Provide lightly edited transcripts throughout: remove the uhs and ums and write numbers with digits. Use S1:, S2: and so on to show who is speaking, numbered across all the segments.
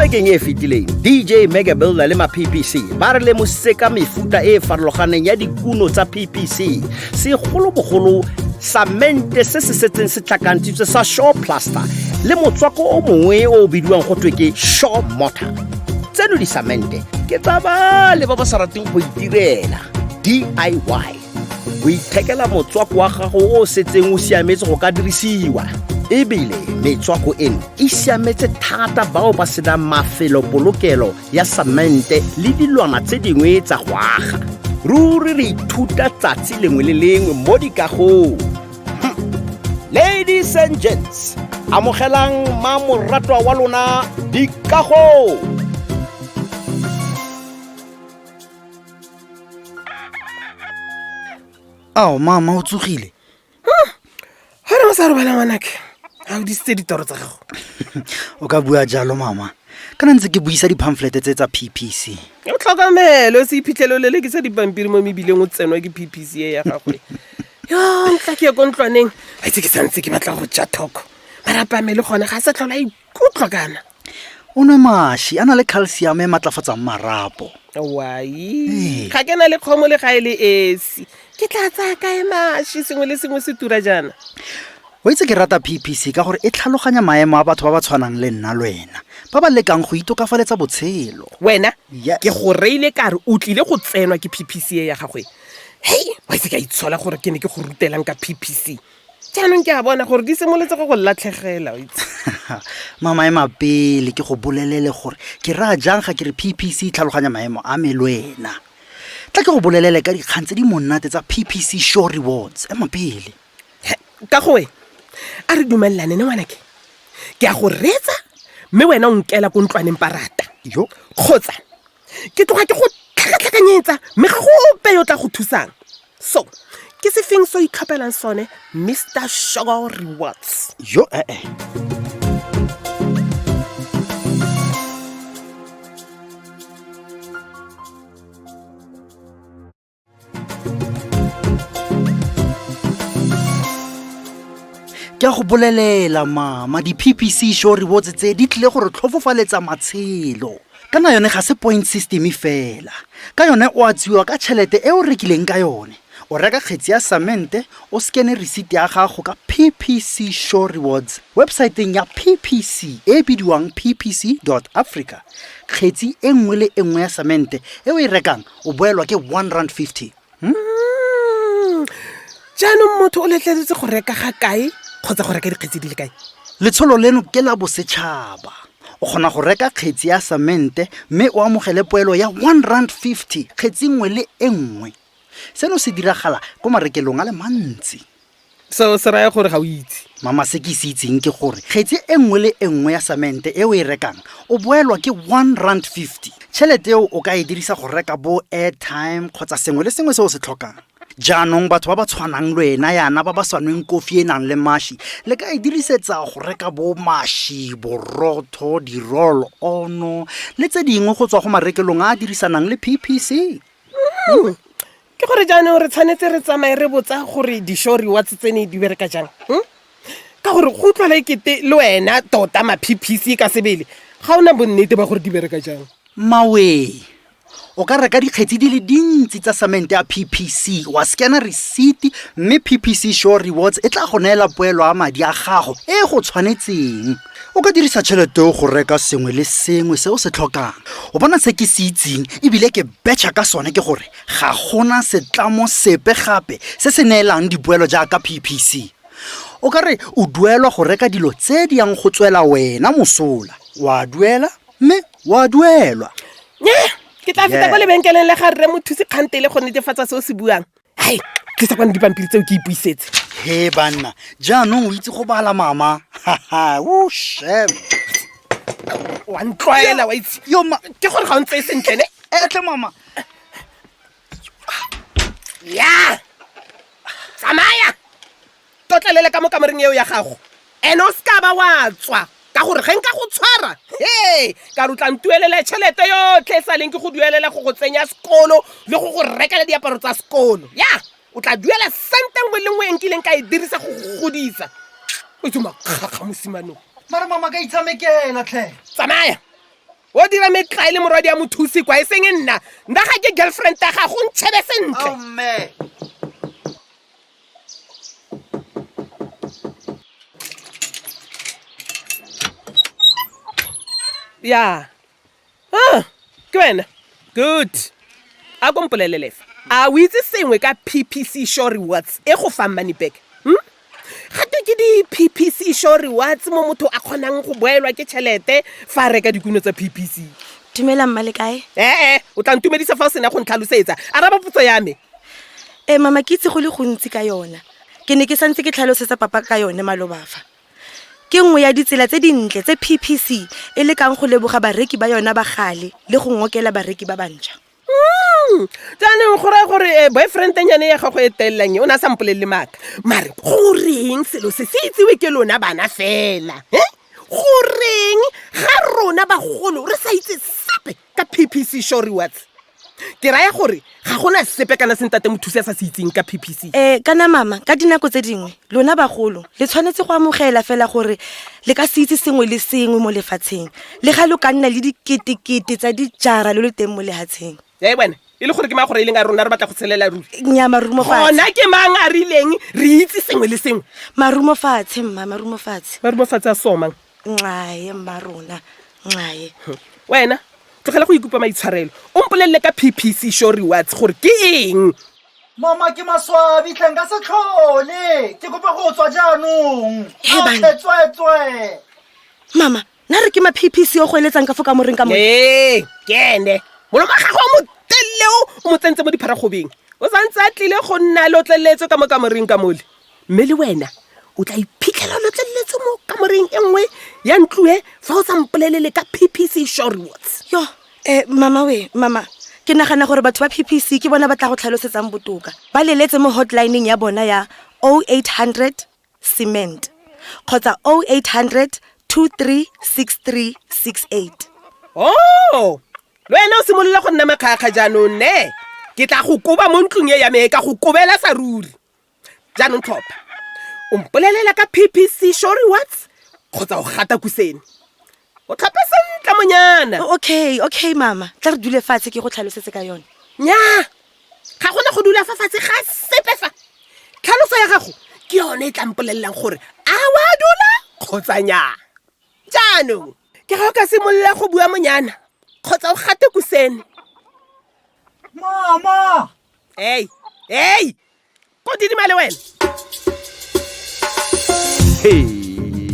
S1: Bekeng e fetileng DJ Megabuilder le ma-PPC ba re lemositse ka mefuta e farologaneng ya dikuno tsa PPC segolobogolo samente se se setseng se tlhakantshitswe sa Shaw Plaster le motswako o mongwe o bidiwang go twe ke Shaw Mortar. Tseno di samente ke tsa bale ba ba sa rateng go itirela DIY. O ithekela motswako wa gago o setseng o siametse go ka dirisiwa. Ebile metswako eno e siametse thata bao ba senang mafelo polokelo ya samente le dilwana tse dingwe tsa go aga. Ruri re ithuta tsatsi lengwe le lengwe mo dikagong. Ladies and gents, amogelang mamoratwa wa lona dikago.
S2: Ao mama o tsogile.
S3: Ha re sa re bala ngwanake. Ha o disitse ditoro tsa gago.
S2: O ka bua jalo mama. Kana ntse ke buisa di-pamphlet tse tsa PPC.
S3: O tlhokomelo o se iphitlhele o lelekisa dipampiri mo mebileng o tsenwa ke PPC ya gagwe. Yo ntla ke go ntlwaneng a itse ke santse ke batla go ja thoko marapa me le gone ga se tlhola ikutlwa kana
S2: O nwe mashi a na le calcium e matlafatsang marapo.
S3: wai ga ke na le kgomo le ga ile esi ke tla tsaya kae mashi sengwe le sengwe se tura jana.
S2: O itse ke rata PPC ka gore e tlhaloganya maemo a batho ba ba tshwanang le nna le wena ba ba lekang go itokafaletsa botshelo.
S3: Wena
S2: Yes.
S3: ke go reile ka re o tlile go tsenwa ke PPC ya gagwe. Hey wa itse ka itshola gore ke ne ke go rutelang ka PPC jaanong ke a bona gore di simoletse go latlhegela o itse.
S2: Mama e mapele ke go bolelele gore ke ra jang ga ke re PPC tlhaloganya maemo a me le wena. Tla ke go bolelele ka dikgang tse di monate tsa PPC Shaw Rewards e mapele.
S3: Ka goe a re dumelane ne ngwanake ke a go retsa mme wena o nkela go ntlwaneng parata
S2: Yo.
S3: kgotsa ke tloga ke go tlhakatlhakanyetsa mme ga go ope yo tla go thusang so ke se feng so ikgapelang sone Mr. Shaw Rewards.
S2: Yo Ke a go bolelela mama di-PPC Shaw Rewards tse di tlile gore tlhofofaletsa matshelo. Kana yone ga se point system fela. Ka yone o a tsiwa ka tšhelete e o rekileng ka yone. O reka kgetsi ya samente, o skene receipt ya gago ka PPC Shaw Rewards websiteng ya PPC e bidiwang ppc.africa. Kgetsi e nngwe le e nngwe ya samente e o e rekang o boelwa ke R1.50.
S3: jaanong motho o letleletse go reka ga kae kgotsa go reka dikgetsi di le kae?
S2: Letsholo leno ke la bosetšhaba. O kgona go reka kgetsi ya samente mme o amogele poelo ya R1.50 kgetsi nngwe le e nngwe. Seno se diragala ko marekelong a le mantsi.
S3: So se raya gore ga o itse.
S2: Mama se ke se itseng ke gore kgetsi e nngwe le e nngwe ya samente e o e rekang o boelwa ke R1.50. Tšhelete eo o ka e dirisa go reka bo airtime kgotsa sengwe le sengwe se o se tlhokang. Jaanong batho ba ba tshwanang le wena yana ba ba swanweng kofi e nang le mashi le ka e dirisetsa go reka bo mashi, borotho, di-roll ono le tse dingwe go tswa go marekelong a dirisanang le PPC.
S3: Ke gore jaanong re tshwanetse re tsamaye re botsa gore di-Shaw Rewards tsene di bereka jang ka gore go utlwala ekete le wena tota ma-PPC ka sebele ga ona bonnete ba gore di bereka jang.
S2: Mawe o ka reka dikgetsi di le dintsi tsa samente ya PPC wa scanner receipt mme PPC Shaw Rewards e tla go neela poelo a madi a gago e go tshwanetseng. O ka dirisa tšhelete go reka sengwe le sengwe se o se tlhokang. O bona se ke se itseng ebile ke betšha ka sone ke gore ga gona setlamo sepe gape se se neelang dipoelo jaaka PPC. O ka re o duelwa go reka dilo tse di yang go tswela wena mosola. Wa duela mme wa duelwa.
S3: Ke tla feta kwa lebenkeleng le ga rre mothusi kgantele go netefatsa se o se buang. Hai ke sa kwane dipampiri tseo ke ipuisetse.
S2: He banna jaanong o itse go bala mama. O shem
S3: Wa ntloela wa itse
S2: yo ma
S3: ke gore ga o ntse sentle ne
S2: etle mama.
S3: ya tsamaya totlalele ka mo kamereng eo ya gago ene o ska ba wa tswa ka gore ge nka go tshwara ka re o tla ntuelela tšhelete yotlhe e sa leng ke go duelela go go tsenya sekolo le go go rekela diaparo tsa sekolo ya o tla duela sente nngwe le nngwe enkileng ka e dirisa go godisa o itse makgakga mosimanong
S2: mara mama ka itshamekela tlhe
S3: tsamaya o dira metla le morwadi ya mothusi kwa e seng nna ga ke girlfriend ta ga go ntšhebe sentle
S2: mme
S3: ya ke wena good a ko mpolelelefa a o itse sengwe ka PPC Sure Rewards e go fang money back gape ke di-PPC Sure Rewards mo motho a kgonang go boelwa ke tšhelete fa a reka dikuno tsa PPC
S4: dumela mma le kae
S3: o tla ntumedisa fa o sena go ntlhalosetsa araba potso ya me
S4: mama ke itse go le gontsi ka yona ke ne ke santse ke tlhalosetsa papa ka yone malobafa ke nngwe ya ditsela tse dintle tse PPC e le kang go leboga bareki ba yona ba gale le go ngokela bareki ba bantšha
S3: jaanong go raya gore boyfriend-nyane ya gago e telelang o ne a sampolele maaka mare goreng selo se se itsewe ke lona bana fela goreng ga rona bagolo re sa itse sepe ka PPC Sure Rewards ke raya gore ga gona sepe kana sentate mothusi a sa se itseng ka PPC
S4: kana mama ka dinako tse dingwe lona bagolo le tshwanetse go amogela fela gore le ka se itse sengwe le sengwe mo lefatsheng le ga lo ka nna le diketekete tsa dijara le le teng mo lehatsheng
S3: bwana e le gore ke mang gore e leng a rona re batla go tshelela ruri
S4: nya marumo fatshe
S3: gona ke mang a rileng re itse sengwe le sengwe
S4: marumo fatshe mma marumo fatshe
S3: a somang
S4: ncaye mma rona ncaye
S3: wena tlogela go ikupa maitshwarelo o mpolelele ka PPC Sure Rewards gore ke eng
S2: mama ke maswabi tleng ka se tlhole ke kopa go tswa jaanong tswetswe
S4: mama nna re ke ma PPC o go eletsang ka fo ka moreng ka mo
S3: kene molomo ga go mo telleo o mo tsentse mo dipharagobeng o santse a tlile go nna lo tleletse ka mo kamoreng ka mole mme le wena o tla iphitlhela lo tleletse mo kamoreng e nngwe ya ntlue fa o sa mpolelele ka PPC Sure Rewards
S4: yo mama ke nagana gore batho ba PPC ke bona ba tla go tlhalosetsang botoka ba leletse mo hotline ya bona ya 0800 cement kgotsa 0800 236368
S3: wena o simolola go nna makgakga jaanong ne ke tla go koba mo ntlong e ya me ka go kobela sa ruri jaanong tlhopha o mpolelela ka PPC Sure Rewards kgotsa o gata kusene o tlhophe sentle monyana
S4: okay mama tla re dule fatshe ke go tlhalosetse ka yone
S3: nya ga gona go dula fa fatshe ga sepe fa tlhaloso ya gago ke yone e tla mpolelelang gore a wa dula kgotsa nya jaanong ke ga o ka simolola go bua monyana kgotsa o gate kusene
S2: mama
S3: ko didimale wena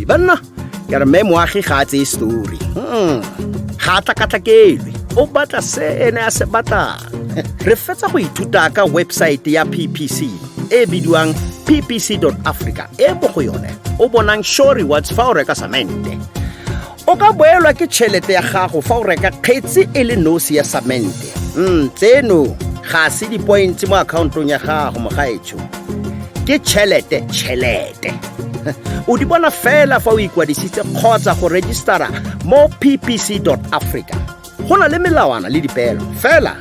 S1: banna ke re mme moagi ga a tseye story ga a tlakatlhakelwe o batla se ene a se batlang re fetsa go ithuta ka website ya PPC e bidiwang ppc.africa e mo go yone o bonang Sure Rewards fa o reka samente o ka boelwa ke tšhelete ya gago fa o reka kgetsi e le nosi ya samente tseno ga se di-points mo accountong ya gago mogaetsho ke tšhelete o di bona fela fa o ikwadisitse kgotsa go registera mo ppc.africa go na le melawana le dipeelo fela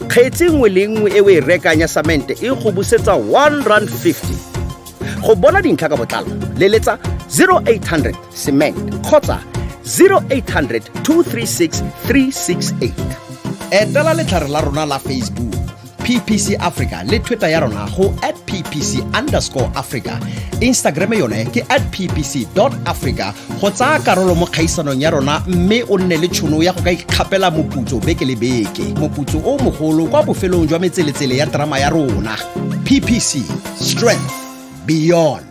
S1: kgetsi nngwe le nngwe e o e rekang ya samente e go busetsa R1.50 go bona dintlha ka botlalo leletsa 0800 cement kgotsa 0800 236 368 etela letlhare la rona la Facebook PPC Africa le Twitter ya rona go @ppc_Africa Instagram yone ke @ppc.africa go tsaya karolo mo kgaisanong ya rona mme o nne le tšhono ya go ka ikgapela moputso beke le beke moputso o mogolo kwa bofelong jwa metseletsele ya drama ya rona PPC Strength Beyond